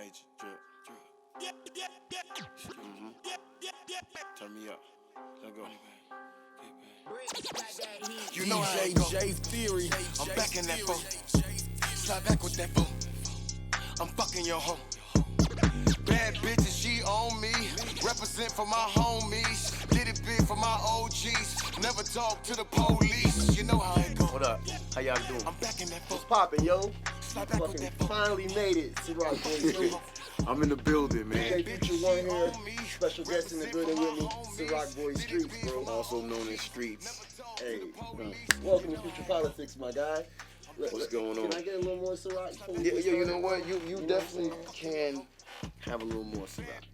Major drip. Turn me up. Let's go. You know how it go. Theory. I'm back in that phone. Slide back with that phone. I'm fucking your hoe. Bad bitches, she on me. Represent for my homies. Did it big for my OGs. Never talk to the police. You know how it go. What up? How y'all doing? I'm back in that phone. What's poppin', yo? Slide back with Fucking that phone. finally made it. Ciroc boys. I'm in the building, man. DJ Future One here. Special guest in the building with me. Ciroc boys Streetz, bro. Also known as Streetz. Hey, welcome to Future Politics, my guy. What's going on? Can I get a little more Ciroc? Yeah, you know what? You definitely can have a little more Ciroc.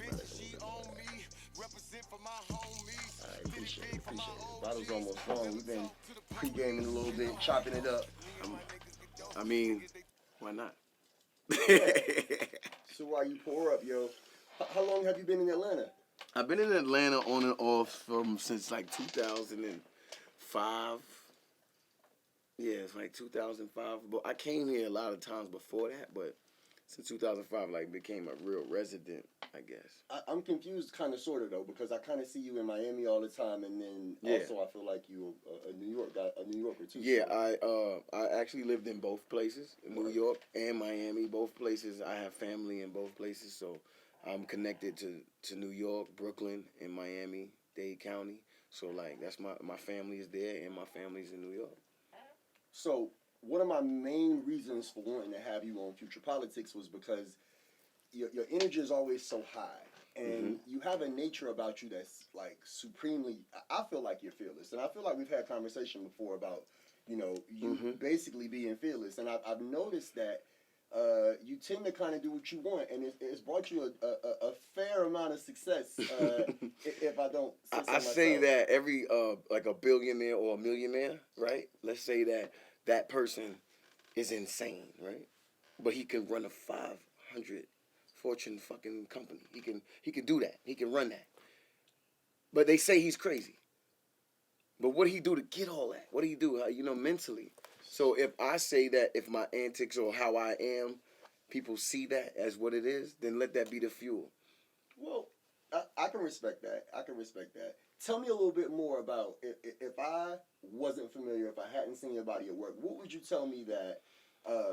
I appreciate it. The bottle's almost gone. We've been pre-gaming a little bit, chopping it up. I mean, why not? So while you pour up, yo, how long have you been in Atlanta? I've been in Atlanta on and off since like 2005. Yeah, it's like 2005. But I came here a lot of times before that, but since 2005, like, became a real resident, I guess. I'm confused, kind of, sort of, though, because I kind of see you in Miami all the time, and then also I feel like you a New Yorker too. Yeah, I actually lived in both places, New York and Miami. Both places, I have family in both places, so I'm connected to New York, Brooklyn, and Miami-Dade County. So, like, that's my family is there, and my family's in New York. So one of my main reasons for wanting to have you on Future Politics was because your energy is always so high, and you have a nature about you that's like supremely. I feel like you're fearless, and I feel like we've had conversation before about you basically being fearless, and I've noticed that you tend to kind of do what you want, and it's brought you a fair amount of success. If I don't, I say that every like a billionaire or a millionaire, right? Let's say that person is insane, right? But he can run a 500 Fortune fucking company. He can do that. He can run that. But they say he's crazy. But what do he do to get all that? What do he do, mentally? So if I say that, if my antics or how I am, people see that as what it is, then let that be the fuel. Well, I can respect that. Tell me a little bit more about, if I wasn't familiar, if I hadn't seen your body of work, what would you tell me that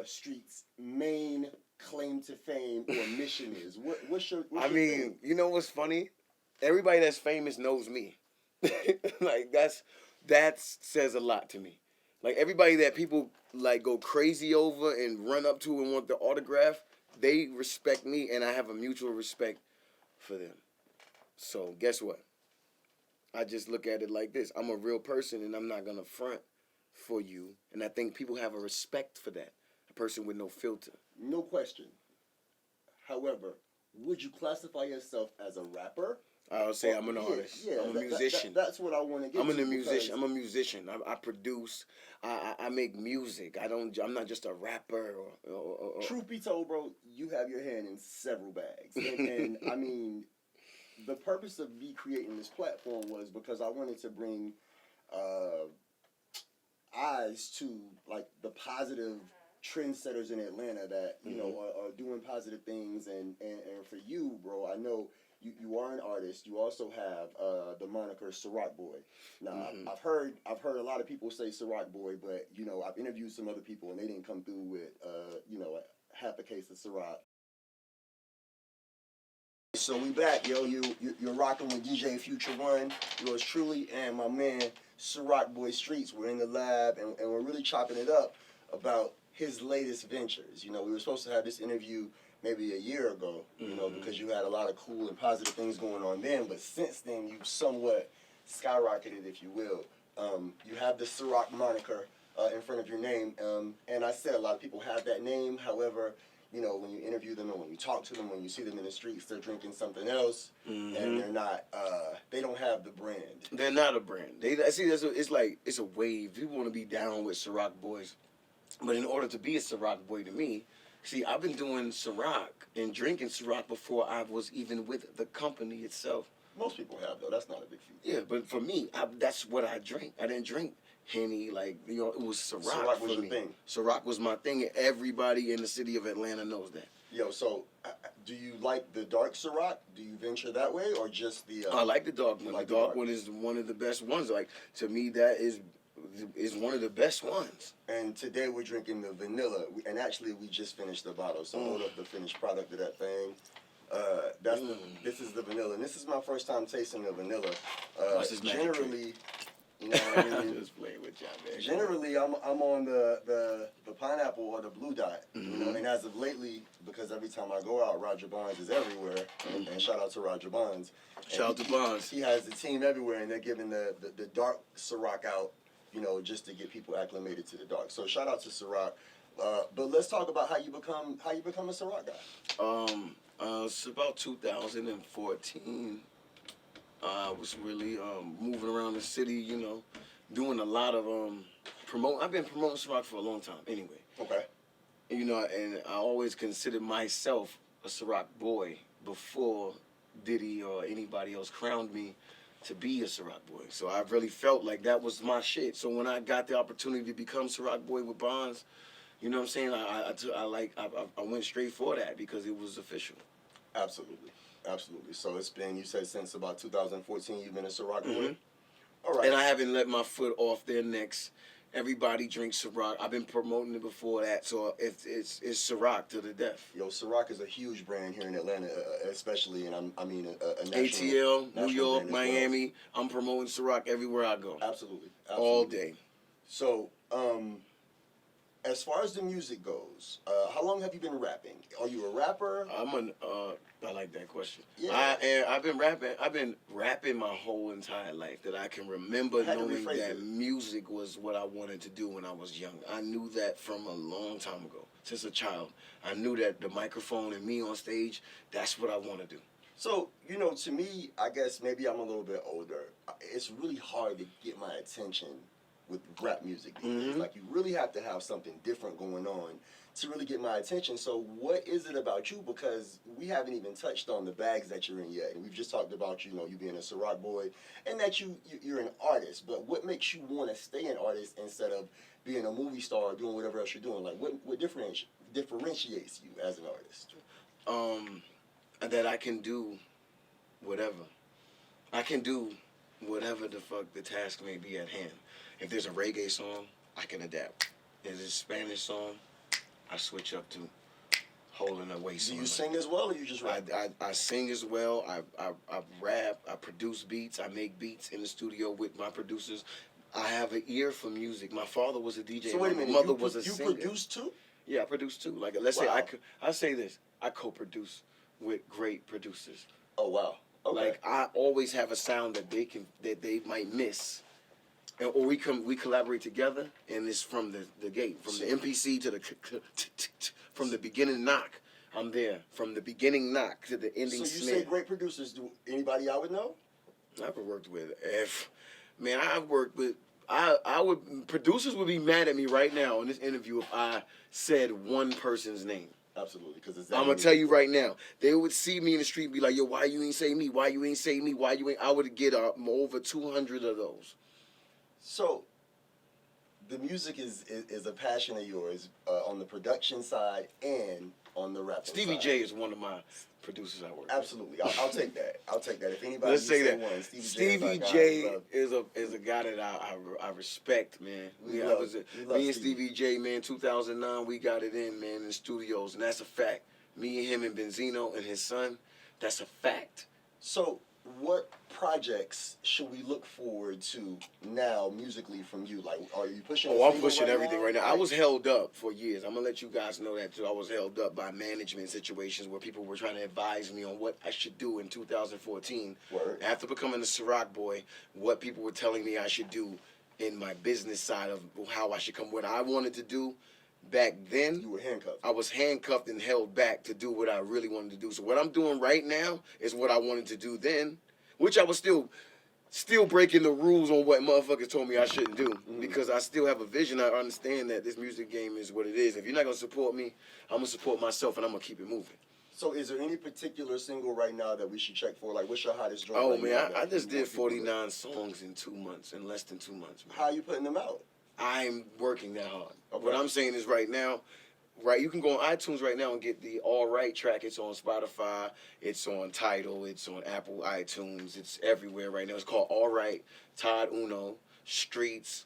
Street's main claim to fame or mission is? What's your thing? You know what's funny? Everybody that's famous knows me. Like, that says a lot to me. Like, everybody that people like go crazy over and run up to and want the autograph, they respect me, and I have a mutual respect for them. So guess what? I just look at it like this. I'm a real person, and I'm not going to front for you. And I think people have a respect for that. A person with no filter. No question. However, would you classify yourself as a rapper? I would say I'm an artist. Yeah, I'm a musician. That's what I want to get I'm to. a musician. I produce. I make music. I'm not just a rapper. Or Truth be told, bro, you have your hand in several bags. And I mean, the purpose of me creating this platform was because I wanted to bring eyes to like the positive trendsetters in Atlanta that are doing positive things. And for you, bro, I know. You are an artist. You also have the moniker Ciroc Boy. Now I've heard a lot of people say Ciroc Boy, but I've interviewed some other people and they didn't come through with half a case of Ciroc. So we back, yo. You're rocking with DJ Future One, yours truly, and my man Ciroc Boy Streetz. We're in the lab and we're really chopping it up about his latest ventures. We were supposed to have this interview maybe a year ago, because you had a lot of cool and positive things going on then, but since then you've somewhat skyrocketed, if you will. You have the Ciroc moniker in front of your name, and I said a lot of people have that name. However, when you interview them and when you talk to them, when you see them in the streets, they're drinking something else, and they're not. They don't have the brand. They're not a brand. It's a wave. People want to be down with Ciroc boys, but in order to be a Ciroc boy to me. See, I've been doing Ciroc and drinking Ciroc before I was even with the company itself. Most people have, though. That's not a big feat. Yeah, but for me, that's what I drink. I didn't drink Henny. It was Ciroc. Ciroc was your thing. Ciroc was my thing, and everybody in the city of Atlanta knows that. Yo, so do you like the dark Ciroc? Do you venture that way, or just the? I like the dark one. like The dark one is one of the best ones. Like, to me, that is one of the best ones. And today we're drinking the vanilla, and actually we just finished the bottle. So hold up the finished product of that thing. This is the vanilla, and this is my first time tasting the vanilla. Generally, you know what I mean? I'm just playing with y'all, man. Generally, I'm on the pineapple or the blue dot, you know. And as of lately, because every time I go out, Roger Bonds is everywhere, and shout out to Roger Bonds. Shout out to Bonds. He has the team everywhere, and they're giving the dark Ciroc out, you know, just to get people acclimated to the dark. So shout out to Ciroc. But let's talk about how you become a Ciroc guy. It's about 2014. I was really moving around the city, you know, doing a lot of I've been promoting Ciroc for a long time, anyway. Okay. You know, and I always considered myself a Ciroc boy before Diddy or anybody else crowned me to be a Ciroc boy. So I really felt like that was my shit. So when I got the opportunity to become Ciroc boy with Bonds, you know what I'm saying? I went straight for that because it was official. Absolutely. So it's been, you said, since about 2014 you've been a Ciroc boy? All right. And I haven't let my foot off their necks. Everybody drinks Ciroc. I've been promoting it before that, so it's Ciroc to the death. Yo, Ciroc is a huge brand here in Atlanta, especially, and I mean a national, ATL, New York, brand as Miami. I'm promoting Ciroc everywhere I go. Absolutely. All day. So, as far as the music goes, how long have you been rapping? Are you a rapper? I like that question. Yeah. I've been rapping my whole entire life that I can remember, knowing that music was what I wanted to do when I was young. I knew that from a long time ago, since a child. I knew that the microphone and me on stage, that's what I want to do. So, you know, to me, I guess maybe I'm a little bit older. It's really hard to get my attention with rap music these days. Like, you really have to have something different going on to really get my attention. So what is it about you? Because we haven't even touched on the bags that you're in yet. And we've just talked about, you know, you being a Ciroc boy and that you're an artist. But what makes you want to stay an artist instead of being a movie star or doing whatever else you're doing? Like, what differentiates you as an artist? That I can do whatever. I can do whatever the fuck the task may be at hand. If there's a reggae song, I can adapt. If there's a Spanish song, I switch up to Holding Away. Do you sing as well, or you just rap? I sing as well. I rap. I produce beats. I make beats in the studio with my producers. I have an ear for music. My father was a DJ. So wait a minute, my mother was a singer. You produce too? Yeah, I produce too. Like, let's say I say this. I co-produce with great producers. Oh wow. Okay. Like, I always have a sound that they might miss. Or we collaborate together, and it's from the gate, from the MPC to the from the beginning knock. I'm there from the beginning knock to the ending snare. So you say great producers. Do anybody I would know? I've worked with I've worked with producers would be mad at me right now in this interview if I said one person's name. Absolutely, because I'm gonna tell you right now. They would see me in the street and be like, "Yo, why you ain't say me? Why you ain't say me? Why you ain't?" I would get over 200 of those. So, the music is a passion of yours on the production side and on the rap side. Stevie J is one of my producers I work with. Absolutely, I'll take that. I'll take that. If anybody Let's say that one, Stevie J is a guy that I respect, man. Me and Stevie J, man, 2009, we got it in, man, in the studios, and that's a fact. Me and him and Benzino and his son, that's a fact. So, what projects should we look forward to now musically from you? Like, are you pushing? I'm pushing everything right now. I was held up for years. I'm gonna let you guys know that too. I was held up by management situations where people were trying to advise me on what I should do in 2014. Word. After becoming a Ciroc boy, what people were telling me I should do in my business side of how I should come. What I wanted to do back then, you were handcuffed. I was handcuffed and held back to do what I really wanted to do. So what I'm doing right now is what I wanted to do then, which I was still breaking the rules on what motherfuckers told me I shouldn't do, because I still have a vision. I understand that this music game is what it is. If you're not gonna support me, I'm gonna support myself, and I'm gonna keep it moving. So is there any particular single right now that we should check for? Like, what's your hottest joint? Oh, man, I just did 49 songs in 2 months, in less than 2 months, man. How are you putting them out? I'm working that hard. Okay. What I'm saying is right now, Right, you can go on iTunes right now and get the All Right track. It's on Spotify, it's on Tidal, it's on Apple iTunes, it's everywhere right now. It's called All Right, Todd Uno, Streetz,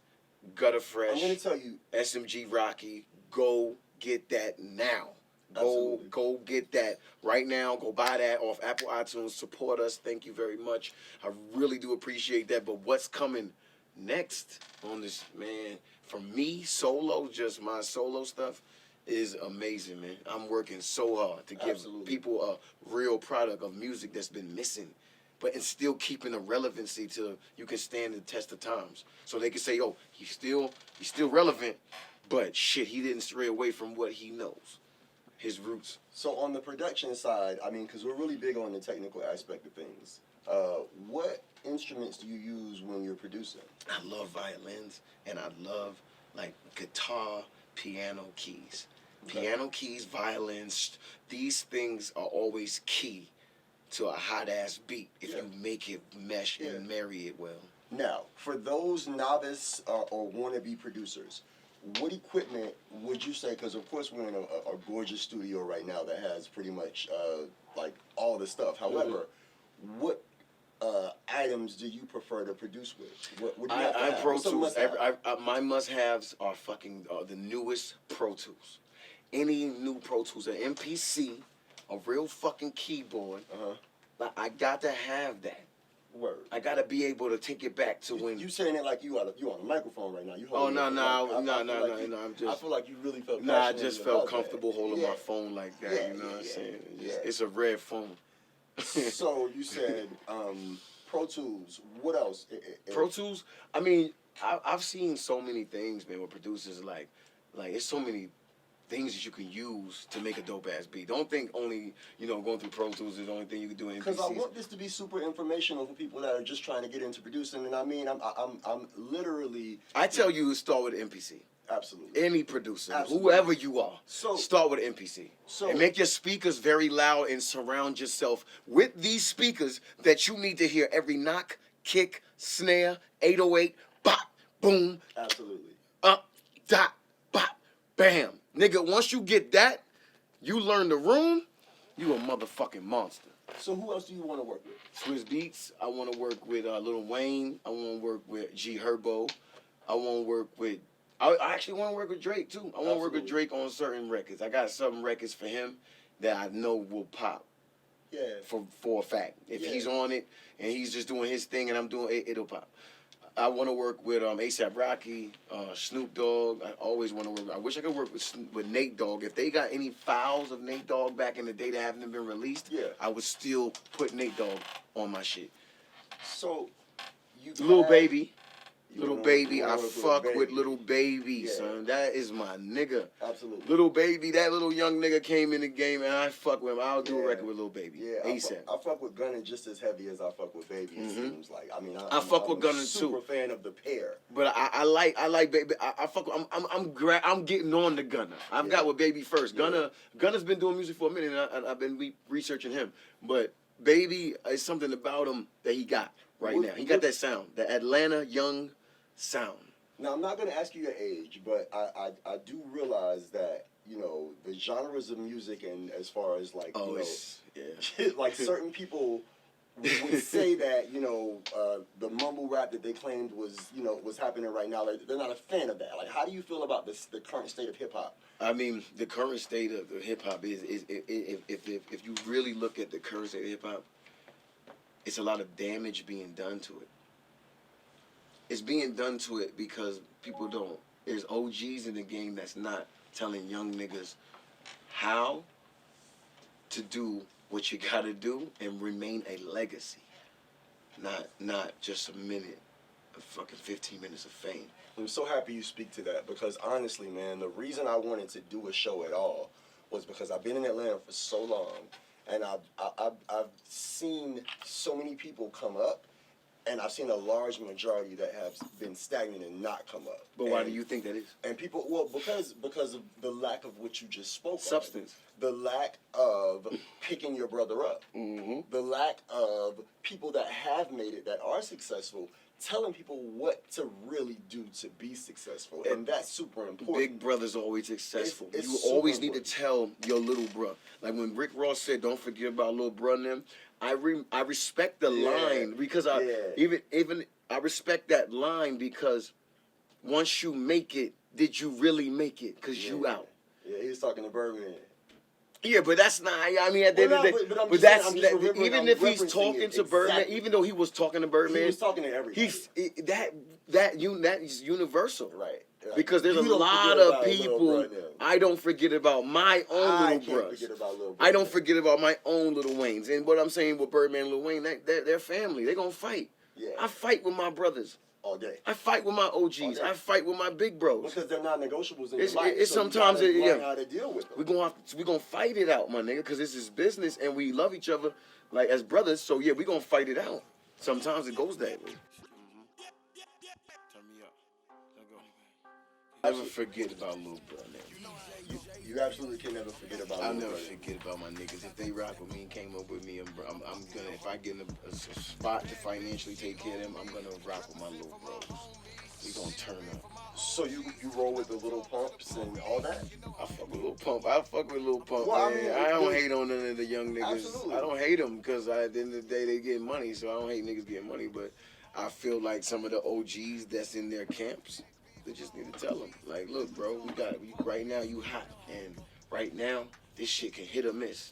Gutter Fresh, I'm gonna tell you, SMG Rocky. Go get that now. Absolutely. Go get that right now. Go buy that off Apple iTunes. Support us. Thank you very much. I really do appreciate that. But what's coming next on this, man? For me, solo, just my solo stuff is amazing, man. I'm working so hard to give Absolutely. people a real product of music that's been missing, but it's still keeping a relevancy to you can stand the test of times. So they can say, "Oh, he's still relevant," but shit, he didn't stray away from what he knows, his roots. so on the production side, I mean, because we're really big on the technical aspect of things. What instruments do you use when you're producing? I love violins and I love like guitar, piano keys. Okay. Piano keys, violins, these things are always key to a hot ass beat if Yeah. you make it mesh Yeah. and marry it well. Now, for those novice or wannabe producers, what equipment would you say? Because of course we're in a gorgeous studio right now that has pretty much like all the stuff. However, what items do you prefer to produce with? What do you have to I'm have? Pro What's a Tools. must-have? My must-haves are fucking the newest Pro Tools. Any new Pro Tools, an MPC, a real fucking keyboard. Like, I got to have that. Word. I got to be able to take it back to when. You saying it like you on a microphone right now? You Oh, holding no, it no, like- no, I no, feel like no, you- no, I'm I just. feel like you really felt. Nah, I passionate just felt about comfortable that. holding Yeah. my phone like that. Yeah, You know what I'm yeah, saying? yeah. It's a red phone. So you said Pro Tools. What else? Pro Tools. I mean, I've seen so many things, man, with producers like it's so many things that you can use to make a dope ass beat. Don't think only going through Pro Tools is the only thing you can do in Because I MPCs. want this to be super informational for people that are just trying to get into producing, and I mean, I'm literally I tell you to start with MPC. absolutely. Any producer, Absolutely. whoever you are, So- start with MPC. so- And make your speakers very loud and surround yourself with these speakers that you need to hear every knock, kick, snare, 808, bop, boom, Absolutely. up, dot, bop, bam. Nigga, once you get that, you learn the room, you a motherfucking monster. So who else do you want to work with? Swizz Beats, I want to work with Lil Wayne. I want to work with G Herbo. I want to work with... I actually want to work with Drake, too. I want to work with Absolutely. Drake on certain records. I got some records for him that I know will pop Yeah. for a fact. If Yeah. he's on it and he's just doing his thing and I'm doing it, it'll pop. I want to work with A$AP Rocky, Snoop Dogg. I always want to work. I wish I could work with Nate Dogg. If they got any files of Nate Dogg back in the day that haven't been released, Yeah. I would still put Nate Dogg on my shit. So you Lil had- Baby. you Little wanna- Baby, you I wanna work fuck with Baby. Little Baby, Yeah. son. That is my nigga. Absolutely. Little Baby, that little young nigga came in the game and I fuck with him. I'll do a Yeah. record with Little Baby. Yeah, ASAP. I fuck with Gunna just as heavy as I fuck with Baby. It seems like. I mean, I fuck with Gunna, I'm a too. super fan of the pair. But I like Baby. I fuck. I'm getting on to Gunna. I've got with Baby first. Gunna's been doing music for a minute, and I've been researching him. But Baby is something about him that he got right now. He got that sound, the Atlanta young sound. Now, I'm not going to ask you your age, but I do realize that, the genres of music and as far as like, It's yeah. like certain people would say that, the mumble rap that they claimed was, was happening right now, like, they're not a fan of that. Like, how do you feel about the current state of hip hop? I mean, the current state of the hip hop is if you really look at the current state of hip hop, it's a lot of damage being done to it. It's being done to it because people don't. There's OGs in the game that's not telling young niggas how to do what you gotta do and remain a legacy. Not just a minute of fucking 15 minutes of fame. I'm so happy you speak to that because honestly, man, the reason I wanted to do a show at all was because I've been in Atlanta for so long, and I've seen so many people come up, and I've seen a large majority that have been stagnant and not come up. But why do you think that is? And people, well, because of the lack of what you just spoke of. Substance. The lack of picking your brother up. Mm-hmm. The lack of people that have made it, that are successful, telling people what to really do to be successful, and that's super important. Big brother's always successful. It's You super always need to important. tell your little bro. Like when Rick Ross said, "Don't forget about little bro and them." I respect the Yeah. line because I Yeah. even I respect that line because once you make it, did you really make it? Cause you out. Yeah, he was talking to Birdman. Yeah, but that's not. I mean, at the end of the day, but I'm but just saying, that's I'm just remembering, even I'm if he's referencing talking it to Birdman, exactly. even though he was talking to Birdman, He was talking to everybody. that is universal, right. Because there's You a don't lot forget of about Lil people. Bro, no. I don't forget about my own I little can't bros. forget about Lil Bro. I don't forget about my own little Waynes. And what I'm saying with Birdman and Lil Wayne, they're family. They're gonna fight. Yeah. I fight with my brothers. All day. I fight with my OGs. day. I fight with my big bros. Because they're not negotiables in It's- your life. it's so sometimes you gotta it- learn yeah. how to deal with them. We gonna fight it out, my nigga, because this is business and we love each other like as brothers. So yeah, we gonna fight it out. Sometimes it goes that way. Turn me up. Never forget about little bro, nigga. You absolutely can never forget about I'll Lil never Bro. forget about my niggas. If they rock with me and came up with me, I'm gonna, if I get in a spot to financially take care of them, I'm gonna rock with my little bros. We gonna turn up. So you roll with the little pumps and all that? I fuck with Lil Pump. I fuck with Lil Pump, Well, I man. mean, I don't it's- hate on none of the young niggas. Absolutely. I don't hate them because at the end of the day, they get money, so I don't hate niggas getting money. But I feel like some of the OGs that's in their camps, they just need to tell them, like, look, bro, right now you hot, and right now this shit can hit or miss.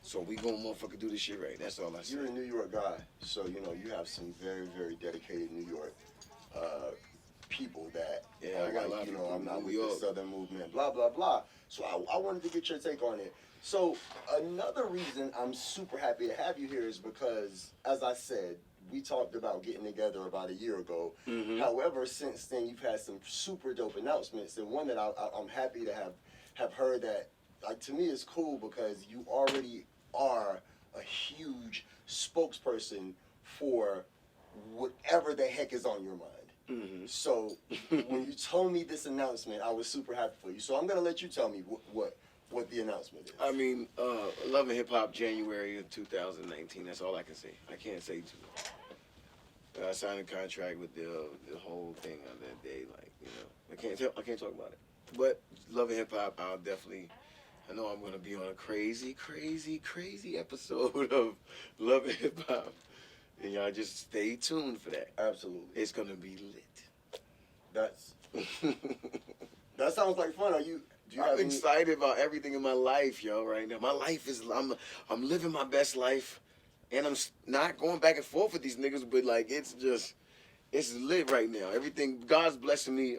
So we gonna motherfucker do this shit right. That's all I say. You're a New York guy, so you know you have some very, very dedicated New York people that Yeah, I got a lot of you know, people I'm in not New with York. the Southern movement, blah blah blah. So I wanted to get your take on it. So another reason I'm super happy to have you here is because, as I said, we talked about getting together about a year ago. Mhm. However, since then you've had some super dope announcements, and one that I'm happy to have heard that, like, to me is cool because you already are a huge spokesperson for whatever the heck is on your mind. Mhm. So when you told me this announcement, I was super happy for you. So I'm gonna let you tell me what the announcement is. I mean, Love and Hip Hop January of 2019. That's all I can say. I can't say too much. I signed a contract with the whole thing on that day. Like, you know, I can't talk about it. But Love and Hip Hop, I know I'm gonna be on a crazy, crazy, crazy episode of Love and Hip Hop, and y'all just stay tuned for that. Absolutely. It's gonna be lit. That's that sounds like fun. Do you have I'm any, excited about everything in my life, yo. Right now, my life is I'm living my best life, and I'm not going back and forth with these niggas. But like, it's lit right now. Everything, God's blessing me,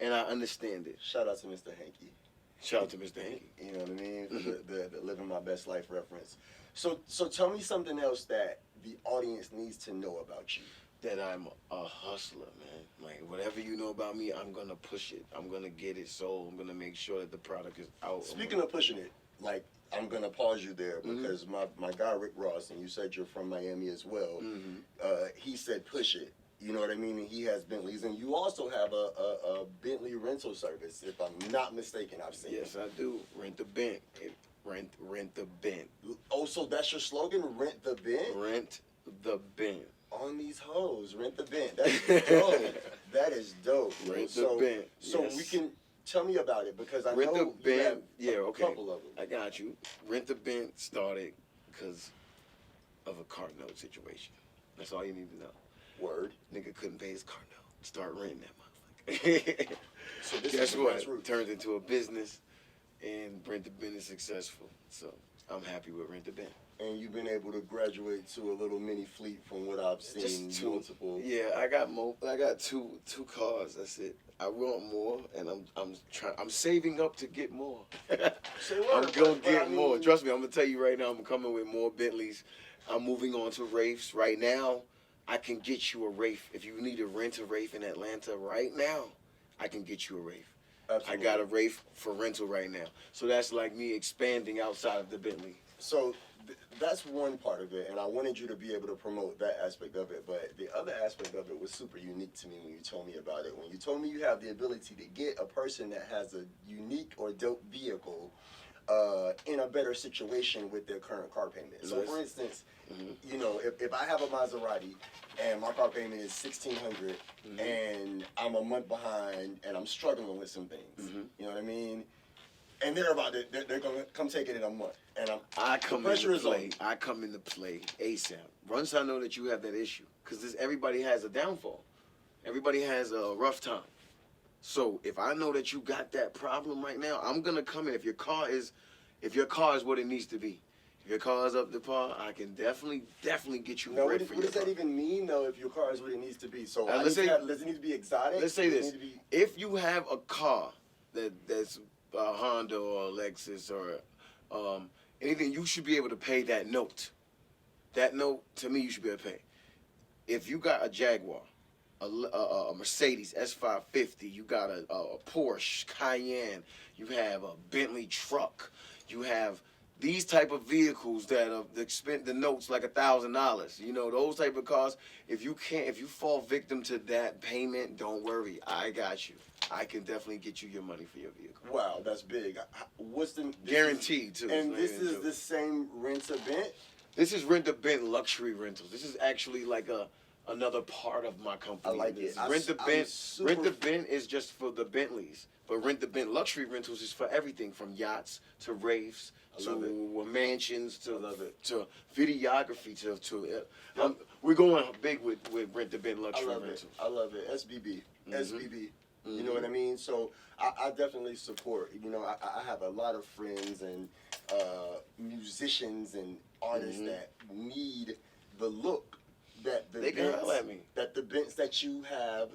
and I understand it. shout out to Mr. Hanky? Shout out to Mr. Hanky. You know what I mean? The living my best life reference. So tell me something else that the audience needs to know about you. That I'm a hustler, man. Like, whatever you know about me, I'm gonna push it. I'm gonna get it sold. I'm gonna make sure that the product is out. Speaking of pushing it, like, I'm gonna pause you there because my guy Rick Ross, and you said you're from Miami as well. He said push it. You know what I mean? And he has Bentleys, and you also have a Bentley rental service, if I'm not mistaken. I've seen. Yes, I do. Rent the Bent. Rent the Bent. Oh, so that's your slogan? Rent the Bent? Rent the Bent. On these hoes, rent the Bent. That's dope. That is dope. Rent the Bent. So yes. we can tell me about it because I Rent know the you have Bent. Yeah, okay. a couple of them. I got you. Rent the Bent started because of a car note situation. That's all you need to know. Word. Nigga couldn't pay his car note. Start renting that motherfucker. So this Guess is what? grassroots. Turned into a business, and Rent the Bent is successful. So I'm happy with Rent the Bent. And you've been able to graduate to a little mini fleet from what I've seen. Just two. Multiple. Yeah, I got two cars. That's it. I want more, and I'm saving up to get more. Say word, I'm gonna but get I mean- more. Trust me, I'm gonna tell you right now. I'm coming with more Bentleys. I'm moving on to Wraiths right now. I can get you a Wraith if you need to rent a Wraith in Atlanta right now. I can get you a Wraith. Absolutely. I got a Wraith for rental right now. So that's like me expanding outside of the Bentley. So that's one part of it, and I wanted you to be able to promote that aspect of it. But the other aspect of it was super unique to me when you told me about it. When you told me you have the ability to get a person that has a unique or dope vehicle in a better situation with their current car payment. So, Nice. for instance, you know, if I have a Maserati and my car payment is $1,600 and I'm a month behind and I'm struggling with some things, you know what I mean? And they're gonna come take it in a month, and I come the pressure into is on. play. I come into play ASAP. Once I know that you have that issue, because everybody has a downfall. Everybody has a rough time. So if I know that you got that problem right now, I'm gonna come in. If your car is what it needs to be, if your car is up to par, I can definitely get you Now, ready what for does your that car. even mean, though? If your car is what it needs to be, so Let's say- does it need to be exotic? Let's say Does this: it need to be- if you have a car that's a Honda or a Lexus or anything, you should be able to pay that note. That note, to me, you should be able to pay. If you got a Jaguar, a Mercedes S550, you got a Porsche Cayenne, you have a Bentley truck, you have these type of vehicles that the notes like $1,000. You know, those type of cars. If you fall victim to that payment, don't worry, I got you. I can definitely get you your money for your vehicle. Wow, that's big. What's the Guaranteed too. And man. this is the same rent-a-bent? This is Rent-A-Bent Luxury Rentals. This is actually like another part of my company. I like it. Rent-A-Bent is just for the Bentleys, but Rent-A-Bent Luxury Rentals is for everything from yachts to raves to mansions to videography we're going big with Rent-A-Bent Luxury Rentals. I love it. SBB. SBB. You know what I mean? So I definitely support. You know, I have a lot of friends and musicians and artists that need the look that the that the Bents that you have,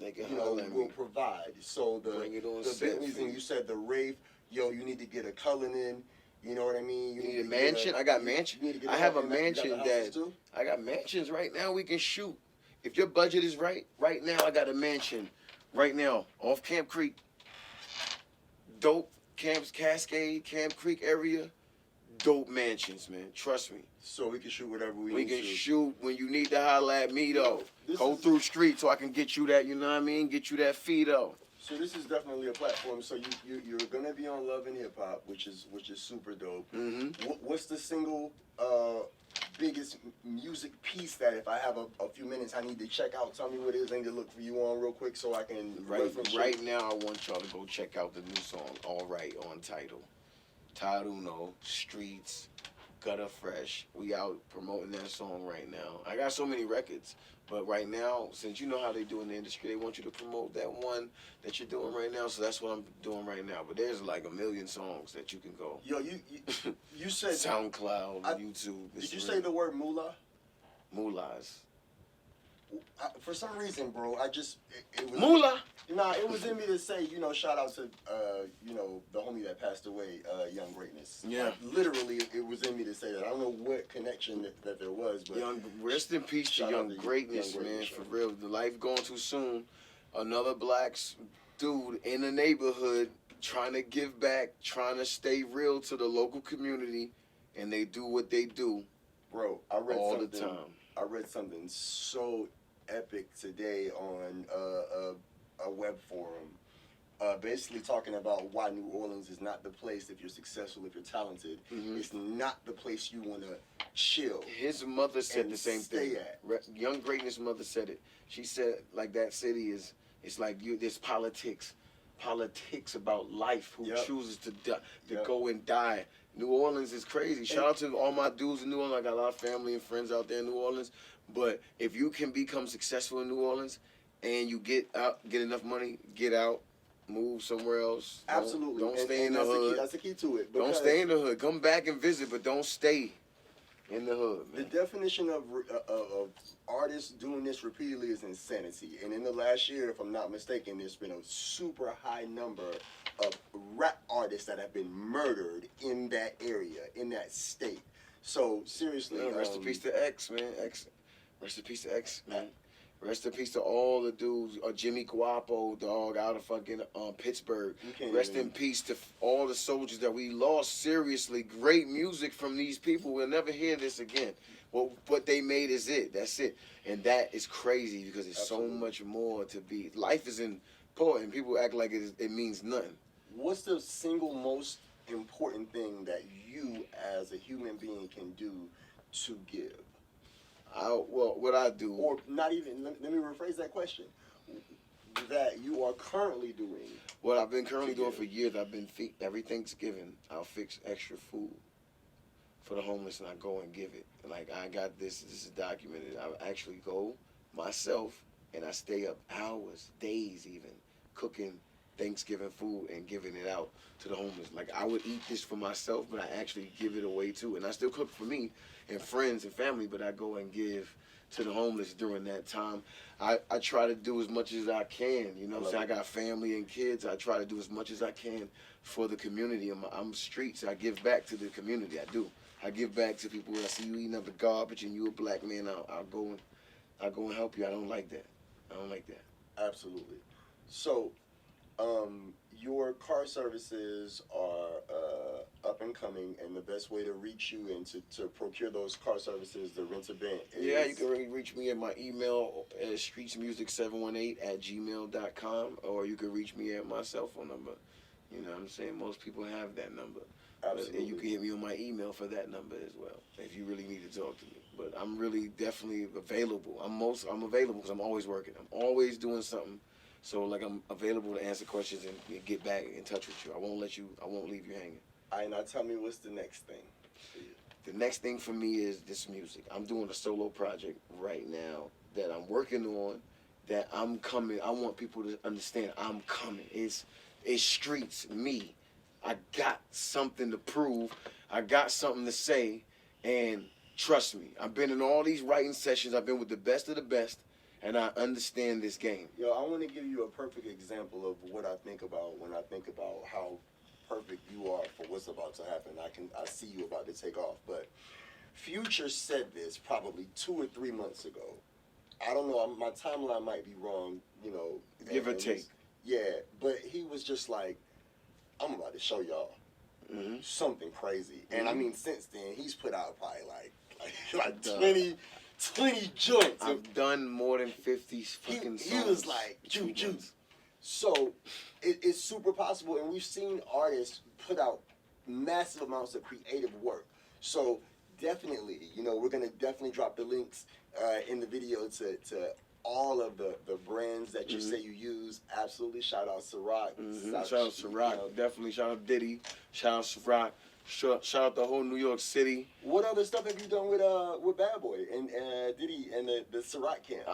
will provide. So the Bentleys, and you said the rave, you need to get a Cullinan. You know what I mean? You need a mansion. I got mansion. I have a mansion I got mansions right now. We can shoot. If your budget is right now, I got a mansion right now off Camp Creek. Dope Camps, Cascade, Camp Creek area. Dope mansions, man. Trust me. So we can shoot whatever we need. We can shoot when you need to holler at me though. Go through Streetz so I can get you that. You know what I mean? Get you that fee though. So this is definitely a platform. So you're gonna be on Love and Hip Hop, which is super dope. What's the single biggest music piece that if I have a few minutes I need to check out? Tell me what it is I need to look for you on real quick so I can right now. I want y'all to go check out the new song All Right on Tidal. Tidal No, Streetz, Gutter Fresh. We out promoting that song right now. I got so many records. But right now, since you know how they do in the industry, they want you to promote that one that you're doing right now. So that's what I'm doing right now. But there's like 1 million songs that you can go. Yo, you said SoundCloud, YouTube. Did you say the word moolah? Moolahs. For some reason, bro, it was Moolah. Nah, it was in me to say, shout out to the homie that passed away, Young Greatness. Yeah. Like, literally, it was in me to say that. I don't know what connection that there was, but Rest in peace to Young Greatness, man. For real, the life going too soon. Another black dude in the neighborhood trying to give back, trying to stay real to the local community, and they do what they do. Bro, I read all something, the time. I read something so epic today on a web forum, basically talking about why New Orleans is not the place if you're successful, if you're talented. It's not the place you want to chill. His mother said the same thing. At. Young Greatness' mother said it. She said, like, that city it's like there's politics about life, who chooses to go and die. New Orleans is crazy. Shout out to all my dudes in New Orleans. I got a lot of family and friends out there in New Orleans. But if you can become successful in New Orleans and you get enough money, get out, move somewhere else. Absolutely. Don't stay in the hood. That's the key to it. Don't stay in the hood. Come back and visit, but don't stay in the hood, man. The definition of artists doing this repeatedly is insanity. And in the last year, if I'm not mistaken, there's been a super high number of rap artists that have been murdered in that area, in that state. So seriously, rest in peace to X, man. Rest in peace to X, man. Rest in peace to all the dudes. Jimmy Guapo, dog, out of fucking Pittsburgh. Rest in peace to all the soldiers that we lost. Seriously, great music from these people. We'll never hear this again. Well, what they made is it. That's it. And that is crazy because it's so much more to be. Life is important. People act like it means nothing. What's the single most important thing that you as a human being can do to give? Well, what I do, Or not even, let me rephrase that question. That you are currently doing. what I've been currently doing for years, every Thanksgiving, I'll fix extra food for the homeless and I go and give it. Like, I got this is documented. I actually go myself and I stay up hours, days even, cooking Thanksgiving food and giving it out to the homeless. Like, I would eat this for myself, but I actually give it away too. And I still cook for me and friends and family, but I go and give to the homeless during that time. I try to do as much as I can. You know what I'm saying? I got family and kids. I try to do as much as I can for the community. I'm Streetz. I give back to the community. I do. I give back to people. I see you eating up the garbage and you a black man. I'll go and help you. I don't like that. I don't like that. Absolutely. So, your car services are up and coming, and the best way to reach you and to procure those car services, the rent-a-bent, is... Yeah, you can reach me at my email at streetsmusic718@gmail.com, or you can reach me at my cell phone number. You know what I'm saying? Most people have that number. Absolutely. And you can hit me on my email for that number as well, if you really need to talk to me. But I'm really definitely available. I'm available because I'm always working. I'm always doing something. So, like, I'm available to answer questions and get back in touch with you. I won't leave you hanging. All right, now tell me, what's the next thing for you? The next thing for me is this music. I'm doing a solo project right now that I'm working on, that I'm coming. I want people to understand I'm coming. It's Streetz, me. I got something to prove. I got something to say, and trust me, I've been in all these writing sessions. I've been with the best of the best, and I understand this game. Yo, I want to give you a perfect example of what I think about when I think about how perfect you are for what's about to happen. I see you about to take off, but Future said this probably 2 or 3 months ago. I don't know, my timeline might be wrong, you know. Give or take. Yeah, but he was just like, I'm about to show y'all something crazy. And I mean, since then, he's put out probably like 20 joints. I've done more than 50 fucking songs. He was like, juice. So it's super possible, and we've seen artists put out massive amounts of creative work. So definitely, you know, we're gonna definitely drop the links in the video to all of the brands that you say you use. Absolutely, shout out Ciroc. Shout out Ciroc, definitely. Shout out Diddy. Shout out Ciroc. Shout out the whole New York City. What other stuff have you done with Bad Boy and Diddy and the Ciroc camp?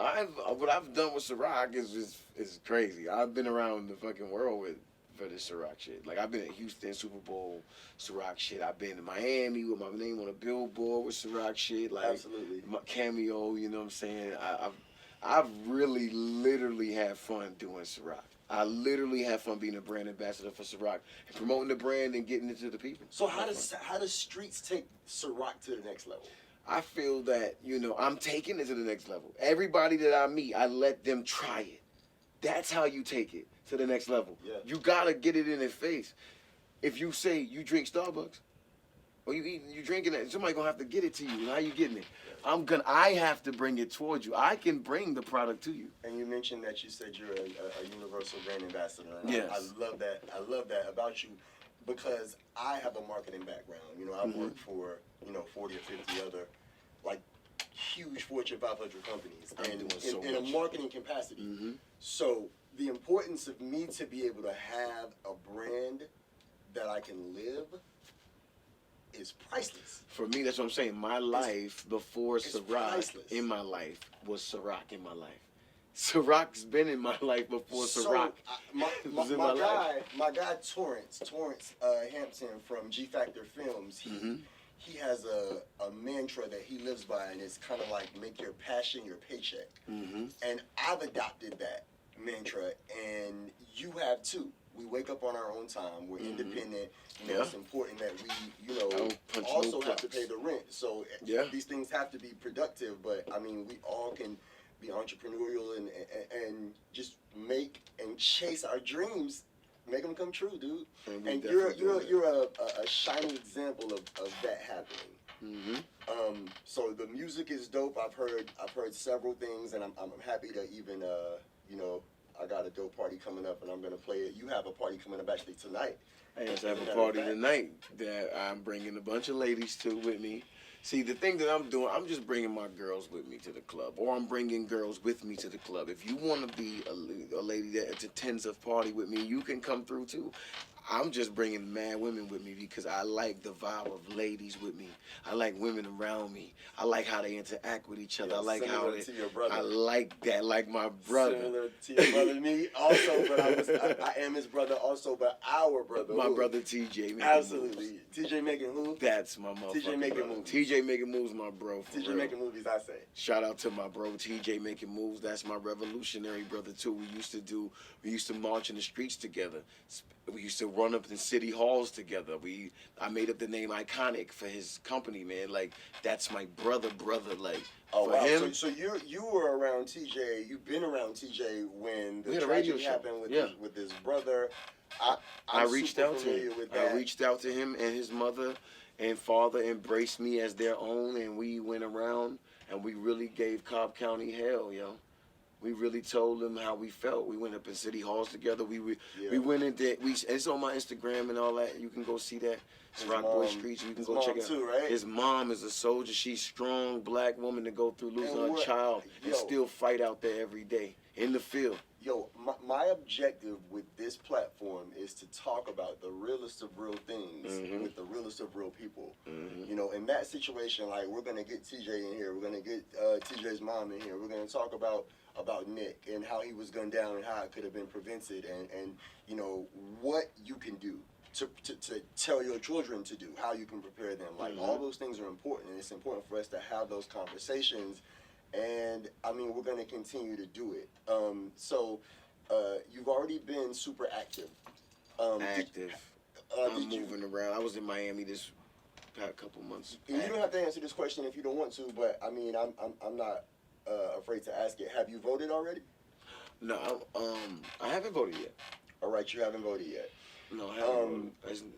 What I've done with Ciroc is crazy. I've been around the fucking world for this Ciroc shit. Like, I've been at Houston Super Bowl Ciroc shit. I've been to Miami with my name on a billboard with Ciroc shit. Like, absolutely. My cameo. You know what I'm saying? I've really literally had fun doing Ciroc. I literally have fun being a brand ambassador for Ciroc and promoting the brand and getting it to the people. So how does Streetz take Ciroc to the next level? I feel that, you know, I'm taking it to the next level. Everybody that I meet, I let them try it. That's how you take it to the next level. Yeah. You gotta get it in their face. If you say you drink Starbucks, or you drinking it, somebody gonna have to get it to you. How you getting it? I have to bring it towards you. I can bring the product to you. And you mentioned that you said you're a universal brand ambassador. And yes. I love that. I love that about you, because I have a marketing background. You know, I've worked for 40 or 50 other like huge Fortune 500 companies, and in a marketing capacity. So the importance of me to be able to have a brand that I can live is priceless. For me, that's what I'm saying. My life before Ciroc priceless. In my life was Ciroc in my life. Ciroc's been in my life before Ciroc. My guy Torrance Hampton from G Factor Films, he has a mantra that he lives by, and it's kind of like, make your passion your paycheck. And I've adopted that mantra, and you have too. We wake up on our own time. We're independent. You know, it's important that we, also have to pay the rent. So these things have to be productive. But I mean, we all can be entrepreneurial and just make and chase our dreams, make them come true, dude. And you're a shining example of that happening. So the music is dope. I've heard several things, and I'm happy to even I got a dope party coming up, and I'm gonna play it. You have a party coming up actually tonight. I just have a party tonight that I'm bringing a bunch of ladies to with me. See, the thing that I'm doing, I'm just bringing my girls with me to the club, or I'm bringing girls with me to the club. If you want to be a lady that attends a party with me, you can come through too. I'm just bringing mad women with me because I like the vibe of ladies with me. I like women around me. I like how they interact with each other. I like how they, to your brother. I like that, like my brother. Similar to your brother, me also, but I am his brother also, but our brother. My brother TJ. Absolutely. TJ making who? That's my motherfucker. TJ making brother. moves. TJ making moves, my bro. TJ making movies, I say. Shout out to my bro TJ making moves. That's my revolutionary brother too. We used to march in the streets together. We used to run up in city halls together. I made up the name Iconic for his company, man. Like, that's my brother. Like, oh for wow. him. So you were around TJ. You've been around TJ when the We had a radio tragedy show. happened with Yeah. with his brother. I reached out to him. I reached out to him, and his mother and father embraced me as their own, and we went around and we really gave Cobb County hell, yo. We really told them how we felt. We went up in city halls together. We went in there. It's on my Instagram and all that. You can go see that. It's Ciroc Boy Streetz. You can go check it out. Too, right? His mom is a soldier. She's strong black woman to go through losing her child and still fight out there every day in the field. Yo, my objective with this platform is to talk about the realest of real things with the realest of real people. You know, in that situation, like, we're gonna get TJ in here. We're gonna get TJ's mom in here. We're gonna talk about Nick and how he was gunned down and how it could have been prevented, and you know what you can do to tell your children to do, how you can prepare them. Like, all those things are important, and it's important for us to have those conversations. And I mean, we're gonna continue to do it. So you've already been super active. Active. I'm moving around. I was in Miami this past couple months. You don't have to answer this question if you don't want to, but I mean, I'm not afraid to ask it. Have you voted already? No, I haven't voted yet. All right, you haven't voted yet. No, I haven't voted.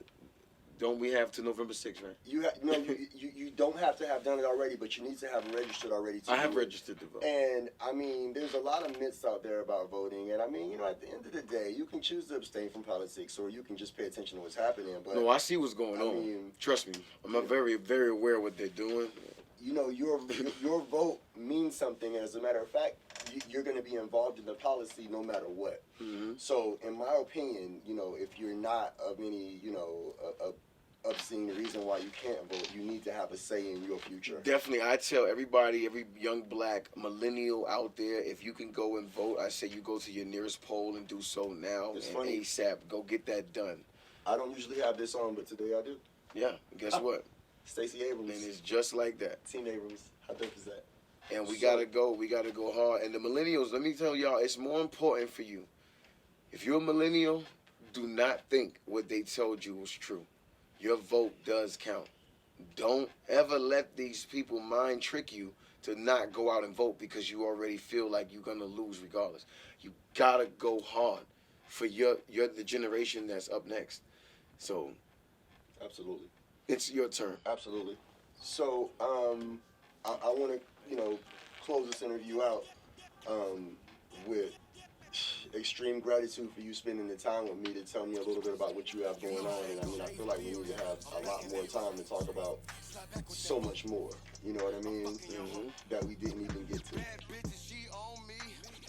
Don't we have to November 6th, right? You don't have to have done it already, but you need to have registered already. I have registered to vote. And I mean, there's a lot of myths out there about voting, and I mean, you know, at the end of the day, you can choose to abstain from politics, or you can just pay attention to what's happening. But no, I see what's going on. mean, trust me, I'm very, very aware of what they're doing. You know, your vote means something, and as a matter of fact, you're going to be involved in the policy no matter what. So, in my opinion, you know, if you're not of any, you know, obscene reason why you can't vote, you need to have a say in your future. Definitely, I tell everybody, every young black millennial out there, if you can go and vote, I say you go to your nearest poll and do so now. It's and funny. ASAP. Go get that done. I don't usually have this on, but today I do. Yeah, guess what? Stacey Abrams. And it's just like that. Team Abrams. How dope is that? And we gotta go hard. And the millennials, let me tell y'all, it's more important for you. If you're a millennial, do not think what they told you was true. Your vote does count. Don't ever let these people mind trick you to not go out and vote because you already feel like you're gonna lose regardless. You gotta go hard for the generation that's up next. So Absolutely. it's your turn. Absolutely. So, I want to, you know, close this interview out with extreme gratitude for you spending the time with me to tell me a little bit about what you have going on. And I mean, I feel like we need to have a lot more time to talk about so much more. You know what I mean? That we didn't even get to.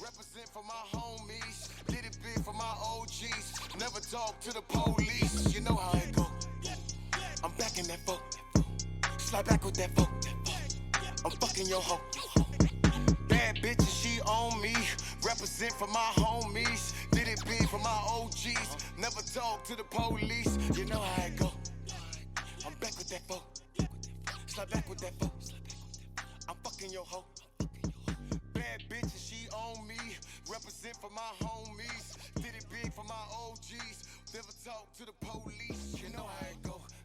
Represent for my homies, did it big for my OGs. Never talk to the police, you know how it go. I'm back in that boat, slide back with that boat. I'm fucking your hoe. Bad bitches, she on me. Represent for my homies, did it big for my OGs. Never talk to the police, you know how it go. I'm back with that boat, slide back with that boat. I'm fucking your hoe. Bad bitches, she on me. Represent for my homies.